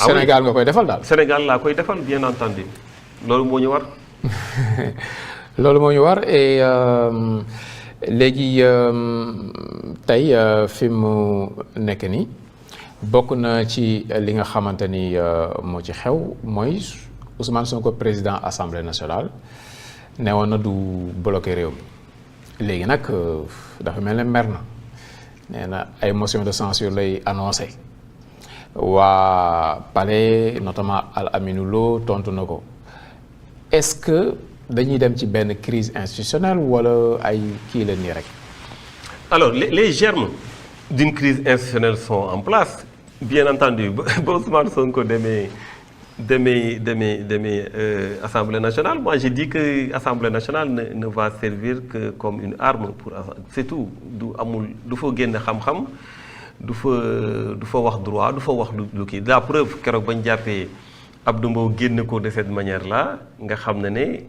Sénégal nga koy defal daal. Sénégal laa koy defal bien entendu loolu moo ñu war. loolu moo ñu war et léegi tey fi mu nekk nii bokk na ci li nga xamante ni moo ci xew mooy Ousmane Sonko président assemblée nationale ne woon na du bloqué réew mi léegi nag dafa mel ne mer na nee na ay motion de censure lay annoncé waa palais notamment Al Aminou Lo tontu na ko est-ce que dañuy dem ci benn crise institutionnelle wala ay kii la nii rek. Alors les germes d'une crise institutionnelle sont en place bien entendu ba Ousmane Sonko demee Assemblée nationale. Moi, j'ai dit que l'Assemblée nationale ne va servir que comme une arme pour... C'est tout. Il faut gagner xam-xam, il faut wax droit, il faut wax lu kii. La preuve, keroog bañ jàppee Abdou Mbow génn ko de cette manière-là, nga xam ne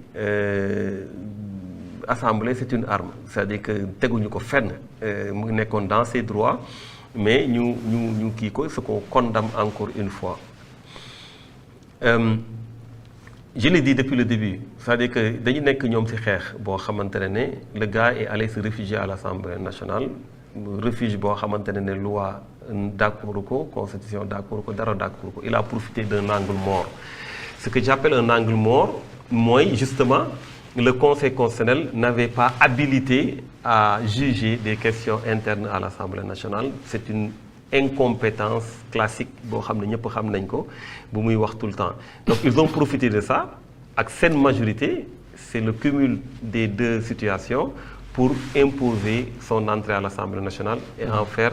Assemblée, c'est une arme. C'est-à-dire que teguñu ko fenn mu nekkoon dans ses droits, mais ñu kii ko, ce qu'on condamne encore une fois. Je l'ai dit depuis le début, c'est-à-dire que dañu nekk ñoom ci xeex boo xamante ne le gars est allé se réfugier à l'Assemblée nationale refuge boo xamante ne loi d'accord ko constitution d'accord ko dara d'accord ko il a profité d'un angle mort. Ce que j'appelle un angle mort mooy justement le Conseil constitutionnel n'avait pas habilité à juger des questions internes à l'Assemblée nationale. C'est une incompétence classique boo xam ne ñëpp xam nañ ko bu muy wax tout le temps. Donc ils ont profité de ça ak seen majorité, c'est le cumul des deux situations pour imposer son entrée à l'Assemblée nationale et en faire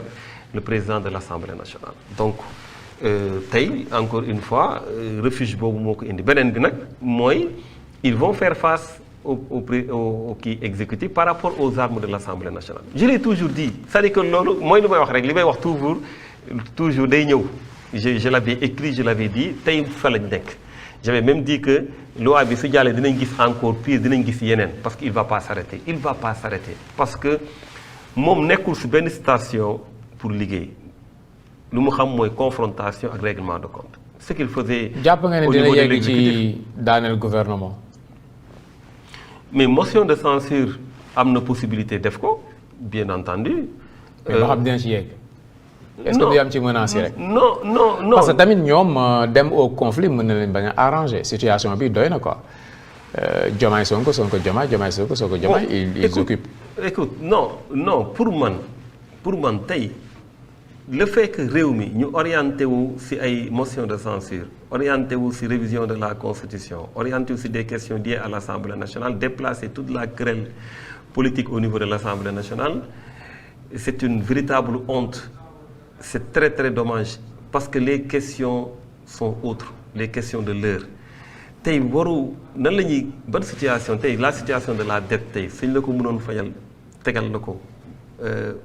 le président de l'Assemblée nationale. Donc tey encore une fois refuge boobu moo ko indi beneen bi nag mooy ils vont faire face au kii exécutif par rapport aux armes de l'Assemblée nationale. Je l'ai toujours dit, c'est-à-dire que loolu mooy lu may wax rek li may wax toujours day ñëw. Je l'avais écrit, je l'avais dit, tey fa lañ nekk. J'avais même dit que loi bi su jàllee dinañ gis encore pire, dinañ gis yeneen parce qu'il va pas s'arrêter. Il va pas s'arrêter parce que moom nekkul si benn station pour liggéey. Lu mu xam mooy confrontation ak règlement de compte. Ce qu'il faisait jàpp nga ne dina yegg ci daaneel gouvernement. Mais motion de censure am na possibilité def ko bien entendu. mais ba xam dina ci yegg. est-ce que du am ci menace yi rek. non. parce que tamit ñoom dem au conflit mën na leen bañ a arranger situation bi doy na quoi. Diomaye Sonko Diomaye Sonko Diomaye ils occupent. Écoute non pour man tey le fait que réew mi ñu orienté wu ci ay motion de censure orienté wu ci révision de la constitution orienté wu ci des questions liées à l'Assemblée nationale déplacer toute la querelle politique au niveau de l'Assemblée nationale c'est une véritable honte. C'est très très dommage parce que les questions sont autres, les questions de l'heure. Tey waru nan la ñuy ban situation tey la situation de la dette tey suñ la ko mënoon fayal tegal la ko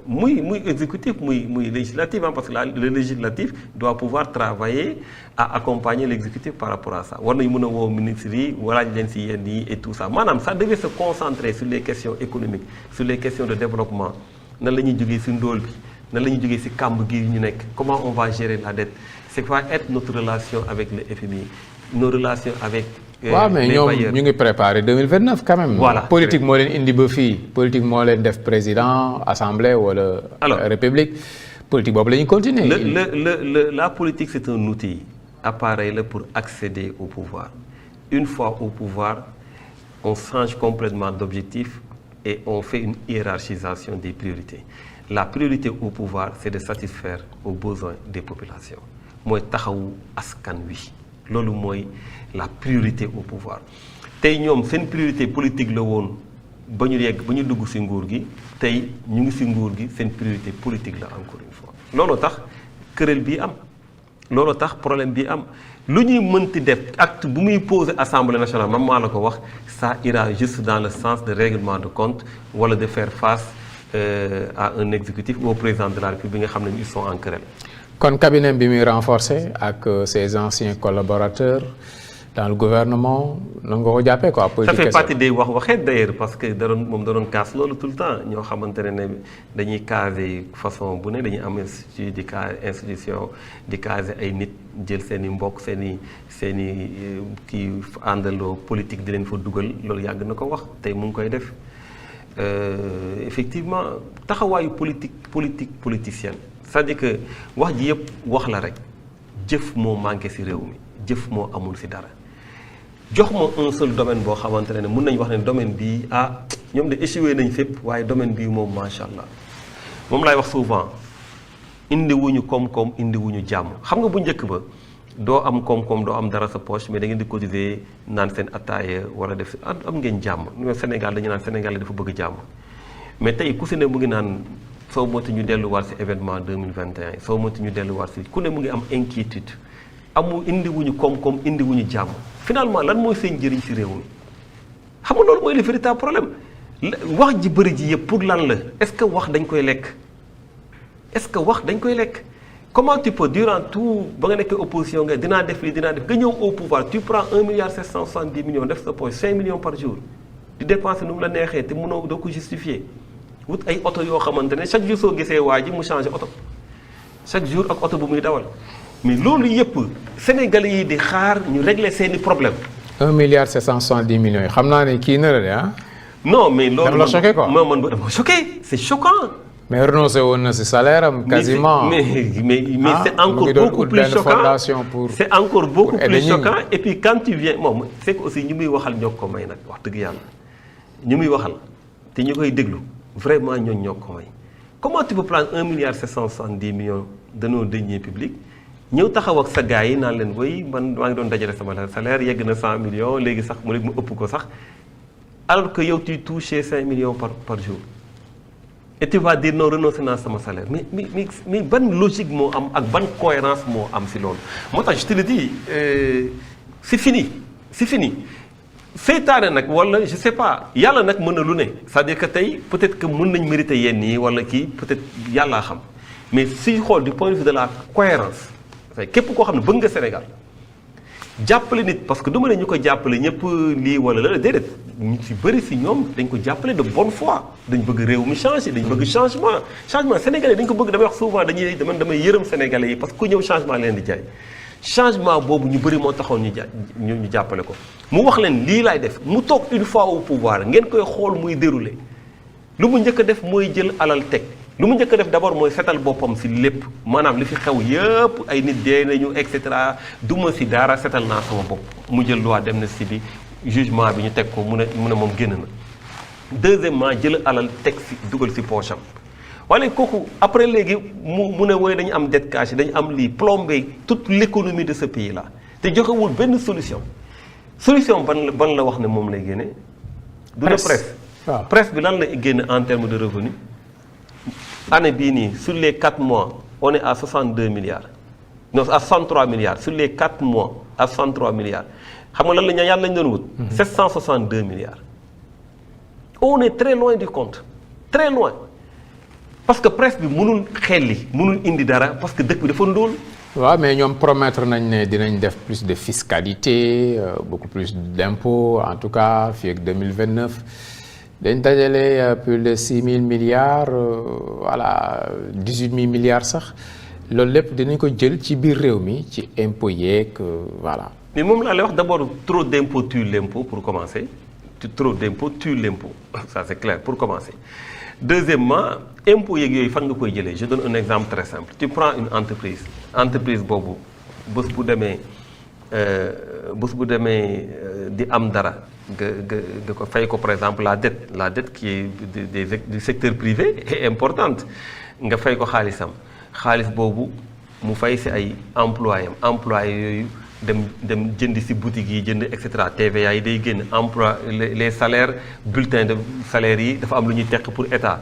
muy exécutif muy législatif parce que le législatif doit pouvoir travailler à accompagner l'exécutif par rapport à ça war nañ mën a woo ministres yi walaaj leen ci yenn yi et tout ça maanaam ça devait se concentrer sur les questions économiques sur les questions de développement nan la ñuy jógee ci ndóol bi nan la ñuy jógee ci kàmb gi ñu nekk comment on va gérer la dette c'est quoi être notre relation avec le FMI nos relations avec waaw mais ñoom ñu ngi préparer 2029 quand même. Voilà politique moo leen indi ba fii politique moo leen def président assemblée wala. république politique boobu la ñuy continuer. La politique c'est un outil appareil là pour accéder au pouvoir une fois au pouvoir on change complètement d'objectif et on fait une hiérarchisation des priorités. La priorité au pouvoir c'est de satisfaire aux besoins des populations mooy taxawu askan wi loolu mooy la priorité au pouvoir tey ñoom seen priorité politique la woon ba ñu dugg ci nguur gi tey ñu ngi ci nguur gi seen priorité politique la encore une fois loolu tax querelle bi am loolu tax problème bi am lu ñuy mënti def acte bu muy poser Assemblée nationale man maa la ko wax ça ira juste dans le sens de règlement de compte wala de faire face à un exécutif ou au président de la République bi nga xam ne ils sont en querelle. kon cabinet bi muy renforcer ak ses anciens collaborateurs dans le gouvernement nan nga ko jàppee quoi. ça fait partie des waxeet d'ailleurs parce que da doon kaas loolu tout le temps ñoo xamante ne dañuy caser façon bu ne dañuy am institution di caser ay nit jël seen i mbokk seen i kii àndandoo politique di leen fa dugal loolu yàgg na ko wax tey mu ngi koy def effectivement taxawaayu politicienne c'est-à-dire que wax ji yëpp wax la rek jëf moo manqué ci réew mi jëf moo amul ci dara. jox ma un seul domaine boo xamante ne mun nañu wax ne domaine bii ñoom de échoué nañ fépp waaye domaine bii moom macha allah moom laay wax souvent indi wuñu koom-koom indi wuñu jàmm xam nga bu njëkk ba doo am koom-koom doo am dara sa poche mais da ngeen di cotiser naan seen attaaya wala def am ngeen jàmm ñoo Sénégal dañu naan Sénégal dafa bëgg jàmm mais tey ku si ne mu ngi naan soo moytu ñu delluwaat si événement 2021 soo moytu ñu delluwaat si ku ne mu ngi am inquiétude amul indi wuñu koom-koom indi wuñu jàmm finalement lan mooy seen njëriñ ci réew mi xam nga loolu mooy le véritable problème wax ji bëri ji yëpp pour lan la est-ce que wax dañ koy lekk comment tu peux durant tout ba nga nekkee opposition nga dinaa def lii dinaa def nga ñëw au pouvoir tu prends 1,770 milliard def sa poche 5 millions par jour di dépenser nu mu la neexee te mënoo doo ko justifier wut ay oto yoo xamante ne chaque jour soo gisee waa ji mu changé oto chaque jour ak oto bu muy dawal mais loolu yëpp Sénégalais yi di xaar ñu régler seeni problème 1,770 millions yi xam naa ne kii na la de non mais loolu dama la choqué quoi man dama choqué c'est choquant. mais renoncé woon na si salaire am quasiment. mais c'est encore beaucoup plus choquant c'est encore beaucoup plus choquant et puis quand tu viens moom c'est que aussi ñu muy waxal ñoo ko may nag wax dëgg yàlla ñu muy waxal te ñu koy déglu vraiment ñoo ko may comment tu peux prendre 1,770 millions de nos deniers publics ñëw taxaw ak sa gars yi naan leen way man maa ngi doon dajale sama salaire yegg na 100 millions léegi sax mu ëpp ko sax alors que yow tu touches 5 millions par jour et tu vas dire non renoncer naa sama salaire mais ban logique moo am ak ban cohérence moo am si loolu moo tax je te le dis c'est fini seytaane nag wala je sais pas yàlla nag mën na lu ne c'est-à-dire que tey peut-être que mën nañ mériter yenn yi wala kii peut-être yàllaa xam mais si xool du point de vue de la cohérence képp koo xam ne bëgg nga Sénégal jàppale nit parce que du ma ne ñu ko jàppale ñëpp lii wala la déedéet ñu ci bëri si ñoom dañ ko jàppale de bonne foi dañ bëgg réew mi changer dañ bëgg changement sénégalais dañ ko bëgg damay wax souvent damay yërëm sénégalais yi parce que ku ñëw changement leen di jaay changement boobu ñu bëri moo taxoon ñu jàppale ko mu wax leen lii laay def mu toog une fois au pouvoir ngeen koy xool muy dérouler lu mu njëkk a def mooy jël alal teg lu mu njëkk a def d'abord mooy setal boppam si lépp maanaam li fi xew yëpp ay nit dee nañu et cetera duma si dara setal naa sama bopp mu jël loi d'amnistie bi jugement bi ñu teg ko mu ne moom génn na. deuxièmement jël alal teg si dugal si poche am wala kooku après léegi mu ne wooy dañu am dette cachée dañu am lii plombé toute l'économie de ce pays là te joxewul benn solution ban la wax ne moom lay génne. du la presse waaw presse bi lan la génne en termes de revenu. année bii nii sur les 4 mois on est à 62 milliards non à 63 milliards sur les 4 mois à 63 milliards xam nga lan la yàlla lañ doon wut. 762 milliards. on est très loin du compte très loin parce que presse bi mënul indi dara parce que dëkk bi dafa ndóol. waaw mais ñoom promettre nañ ne dinañ def plus de fiscalité beaucoup plus d'impôts en tout cas fii ak 2029. dañ dajale plus de 6 000 milliards voilà 18 000 milliards sax loolu lépp dinañ ko jël ci biir réew mi ci impôt yeeg voilà. mais moom laa lay wax d'abord trop d'impôt tue l'impôt pour commencer trop d'impôt tue l'impôt ça c'est clair pour commencer. deuxièmement impôt yeeg yooyu fan nga koy jëlee je donne un exemple très simple tu prends une entreprise boobu bés bu demee di am dara. nga ko fay ko par exemple la dette qui est du secteur privé est importante nga fay ko xaalis boobu mu fay si ay employés yooyu dem jënd si boutique yi jënd et cetera TVA yi day génn les salaires bulletins de salaire yi dafa am lu ñuy teq pour état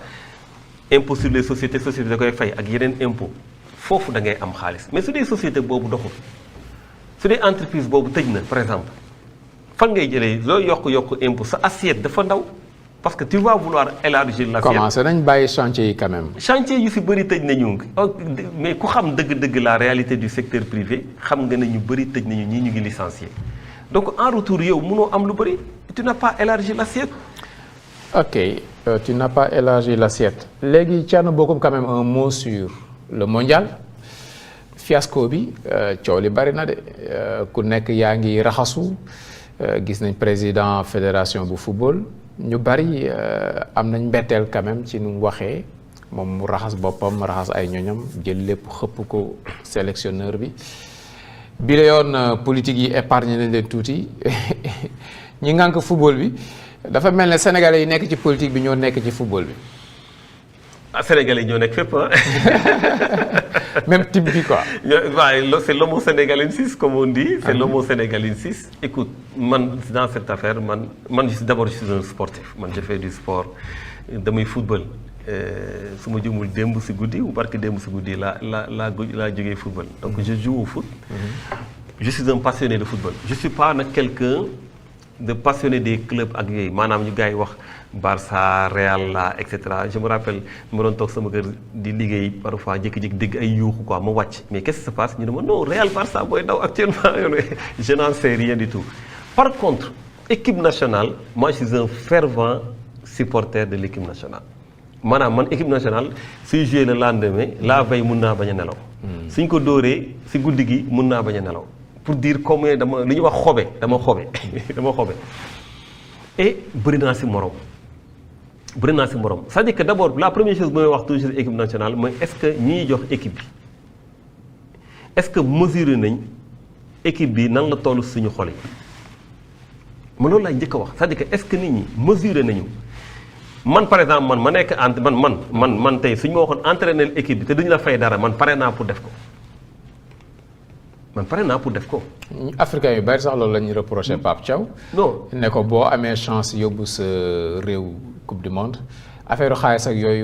impôt sur les sociétés da koy fay ak yeneen impôt foofu da ngay am xaalis mais su dee société boobu doxul su dee entreprise boobu tëj na par exemple fan ngay jëlee loo yokk impôt sa assiette dafa ndaw parce que tu vas vouloir élargir l'assiette. commencé nañ bàyyi chantier yi quand même. chantier yu si bëri tëj nañu mais ku xam dëgg-dëgg la réalité du secteur privé xam nga ne ñu bëri tëj nañu ñii ñu ngi licencié donc en retour yow mënoo am lu bëri tu n'as pas élargi l'assiette. Ok, tu n'as pas élargi l'assiette. Léegi Thierno Bocoum quand même un mot sur le mondial fiasco bi coow li bari na de ku nekk yaa ngi raxasu gis nañ président fédération bu football ñu bari am nañ mbetteel quand même ci nu mu waxee moom mu raxas boppam raxas ay ñoñam jël lépp xëpp ko sélectionneur bi bi la yoon politique yi épargné nañ leen tuuti ñi ngànk football bi dafa mel ne sénégalais yi nekk ci politique bi ñoo nekk ci football bi. ah sénégalais ñoo nekk fépp même type bi quoi. waaw c'est l'homo sénégalensis comme on dit. C'est l'homo sénégalensis. Écoute man dans cette affaire man d'abord je suis un sportif man je fais du sport damay football su ma jumul démb si guddi ou barki démb si guddi laa jógee football. Donc je joue au foot. Je suis un passionné de football. Je suis pas nag quelqu'un de passionné des clubs ak yooyu maanaam ñu gars yi wax Barça Real la et cetera je me rappelle ma doon toog sama kër di liggéey parfois jékki-jékki dégg ay yuuxu quoi ma wàcc mais qu'est-ce qui se passe ñu ne ma non Real Barça booy daw actuellement je n'en sais rien du tout. Par contre équipe nationale moi je suis un fervent supporter de l'équipe nationale maanaam man équipe nationale suy jouer le lendemain la veille mun naa bañ a nelaw. suñ ko dóoree si guddi gi mun naa bañ a nelaw. Pour dire combien dama li ñuy wax xobe dama xobe et bëri naa si morom c'est-à-dire que d'abord la première chose mooy wax toujours équipe nationale mooy est-ce que ñiy jox équipe bi est-ce que mesurer nañ équipe bi nan la toll suñu xol yi ma loolu laay njëkk a wax c'est-à-dire que est-ce que nit ñi mesurer nañu man par exemple man ma nekk man tey suñu ma waxoon entraîner équipe bi te duñu la fay dara man pare naa pour def ko. Africains yu bari sax loolu la ñuy reproché Pape Thiaw. non ne ko boo amee chance yóbbu sa réew coupe du monde affaire xaalis ak yooyu